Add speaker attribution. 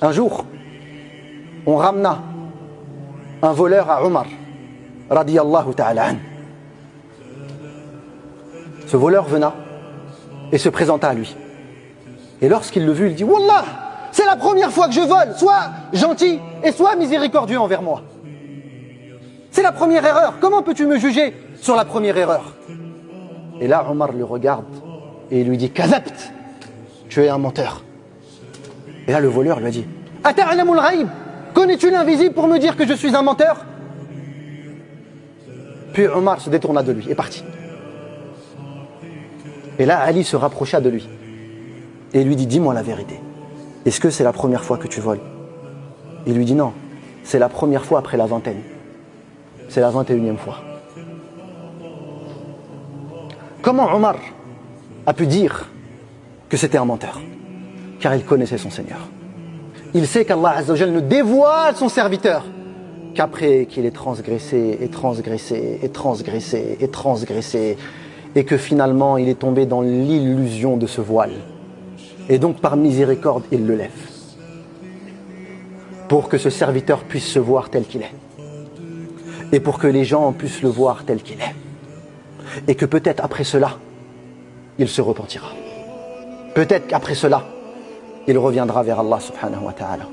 Speaker 1: Un jour, on ramena un voleur à Omar, radiyallahu ta'ala an. Ce voleur venait et se présenta à lui. Et lorsqu'il le vit, il dit « Wallah, c'est la première fois que je vole, sois gentil et sois miséricordieux envers moi. C'est la première erreur, comment peux-tu me juger sur la première erreur ?» Et là, Omar le regarde et il lui dit « Kazabt, tu es un menteur. » Et là, le voleur lui a dit « Ata'lamul ghaib, connais-tu l'invisible pour me dire que je suis un menteur ?» Puis Omar se détourna de lui et partit. Et là, Ali se rapprocha de lui et lui dit « Dis-moi la vérité. Est-ce que c'est la première fois que tu voles ?» Il lui dit « Non, c'est la première fois après la vingtaine. C'est la 21e fois. » Comment Omar a pu dire que c'était un menteur? Car il connaissait son Seigneur. Il sait qu'Allah Azza wa Jal ne dévoile son serviteur qu'après qu'il ait transgressé et transgressé et transgressé et transgressé, et que finalement il est tombé dans l'illusion de ce voile. Et donc par miséricorde, il le lève. Pour que ce serviteur puisse se voir tel qu'il est. Et pour que les gens puissent le voir tel qu'il est. Et que peut-être après cela, il se repentira. Peut-être qu'après cela, il reviendra vers Allah subhanahu wa ta'ala.